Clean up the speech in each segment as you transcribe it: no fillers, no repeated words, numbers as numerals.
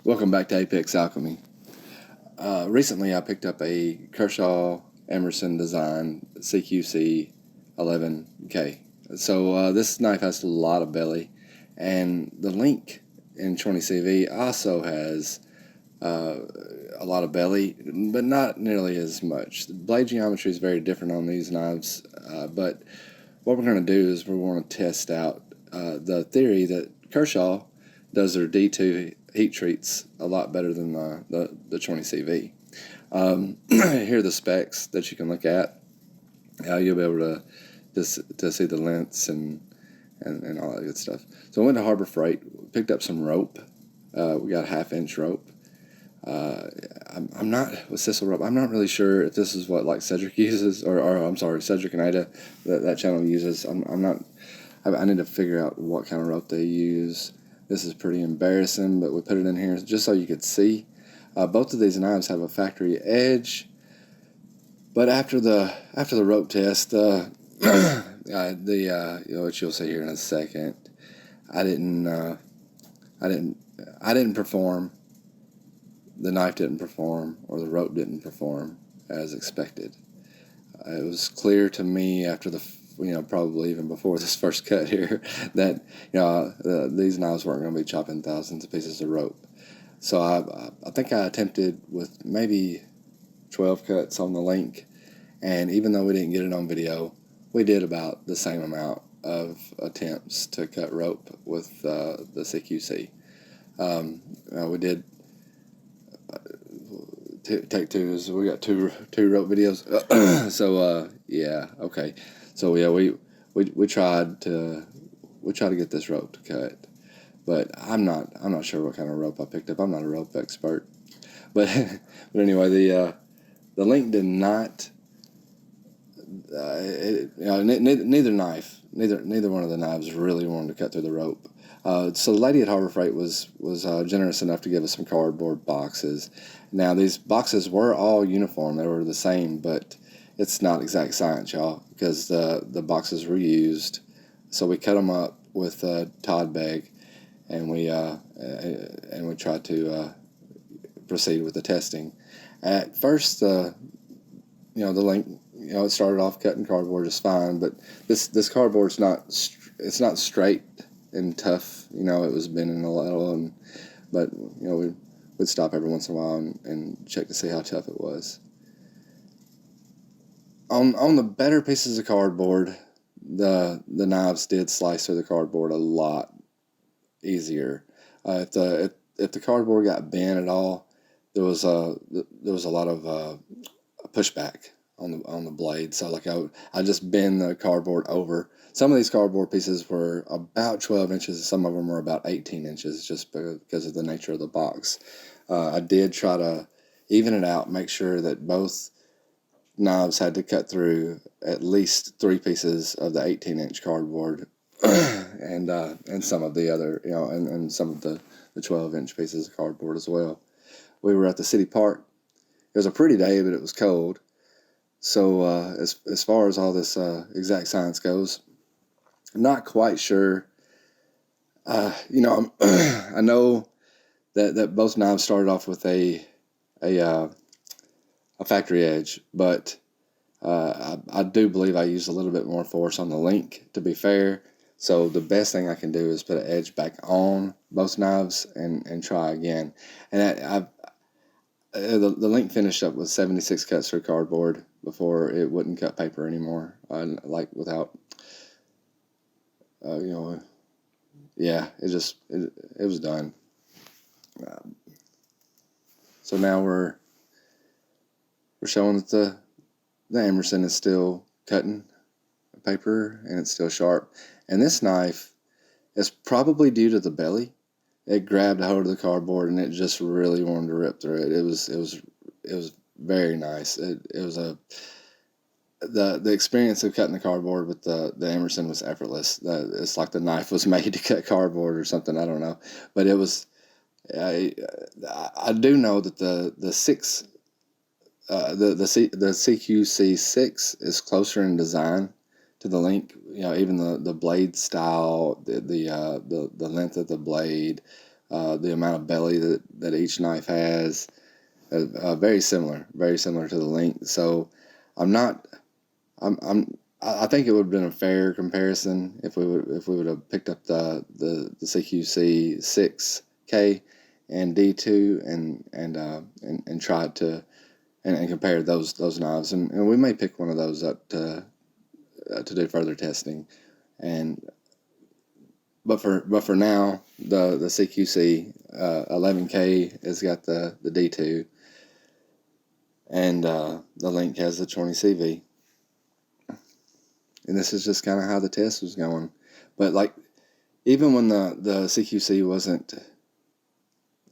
Welcome back to Apex Alchemy. Recently I picked up a Kershaw Emerson design CQC 11K. So this knife has a lot of belly, and the Link in 20CV also has a lot of belly, but not nearly as much. The blade geometry is very different on these knives, but what we're going to do is we want to test out the theory that Kershaw does their D2 heat treats a lot better than the 20CV. Here are the specs that you can look at. You'll be able to see the lengths and all that good stuff. So I went to Harbor Freight, picked up some rope. We got a 1/2-inch rope. I'm not with Sissel rope. I'm not really sure if this is what like Cedric uses, or I'm sorry, Cedric and Ada that channel uses. I'm not. I need to figure out what kind of rope they use. This is pretty embarrassing, but we put it in here just so you could see. Both of these knives have a factory edge, but after the rope test, which you'll see here in a second, I didn't perform. The knife didn't perform, or the rope didn't perform as expected. It was clear to me after probably even before this first cut here, that these knives weren't going to be chopping thousands of pieces of rope. So I think I attempted with maybe 12 cuts on the Link, and even though we didn't get it on video, we did about the same amount of attempts to cut rope with the CQC. We did take twos. We got two rope videos. So yeah, okay. So yeah, we tried to get this rope to cut, but I'm not sure what kind of rope I picked up. I'm not a rope expert, but anyway, the Link did not. Neither one of the knives really wanted to cut through the rope. So the lady at Harbor Freight was generous enough to give us some cardboard boxes. Now these boxes were all uniform; they were the same, but it's not exact science, y'all, because the boxes were used. So we cut them up with Todd bag, and we tried to proceed with the testing. At first, the Link, it started off cutting cardboard just fine, but this cardboard's not straight and tough. It was bending a little, but we'd stop every once in a while and check to see how tough it was. On the better pieces of cardboard, the knives did slice through the cardboard a lot easier. If the cardboard got bent at all, there was a lot of pushback on the blade. So like I just bend the cardboard over. Some of these cardboard pieces were about 12 inches. Some of them were about 18 inches, just because of the nature of the box. I did try to even it out, make sure that both knives had to cut through at least 3 pieces of the 18-inch cardboard, and some of the other, and some of the 12-inch pieces of cardboard as well. We were at the city park. It was a pretty day, but it was cold. So as far as all this exact science goes, I'm not quite sure. I know that both knives started off with a factory edge, but I do believe I used a little bit more force on the Link, to be fair. So the best thing I can do is put an edge back on both knives and try again. And the Link finished up with 76 cuts through cardboard before it wouldn't cut paper anymore. Like without, yeah, it was done. So now we're showing that the Emerson is still cutting paper and it's still sharp. And this knife is probably due to the belly. It grabbed a hold of the cardboard and it just really wanted to rip through it. It was very nice. It was the experience of cutting the cardboard with the Emerson was effortless. It's like the knife was made to cut cardboard or something. I don't know, but it was. I do know that the CQC 6 is closer in design to the Link. Even the blade style, the length of the blade, the amount of belly that each knife has, very similar to the Link. So I think it would have been a fair comparison if we would have picked up the CQC 6K and D2 and tried to and compare those knives, and we may pick one of those up to do further testing. But for now, the CQC 11K has got the D2, and the Link has the 20CV. And this is just kind of how the test was going. But like, even when the CQC wasn't,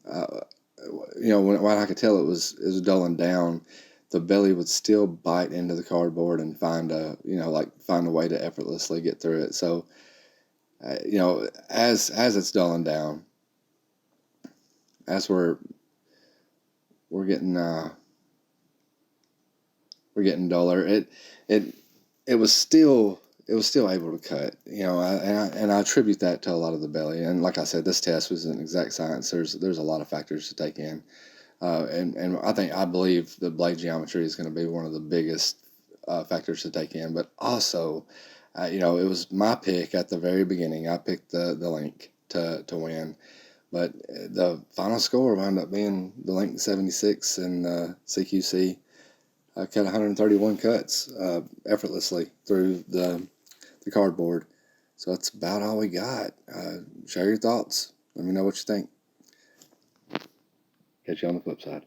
when I could tell it was dulling down, the belly would still bite into the cardboard and find a way to effortlessly get through it. So, as it's dulling down, as we're getting duller, it was still able to cut, and I attribute that to a lot of the belly. And like I said, this test was an exact science. There's a lot of factors to take in, and I believe the blade geometry is going to be one of the biggest factors to take in. But also, it was my pick at the very beginning. I picked the Link to win, but the final score wound up being the Link 76 and CQC. I cut 131 cuts effortlessly through the cardboard. So that's about all we got. Share your thoughts. Let me know what you think. Catch you on the flip side.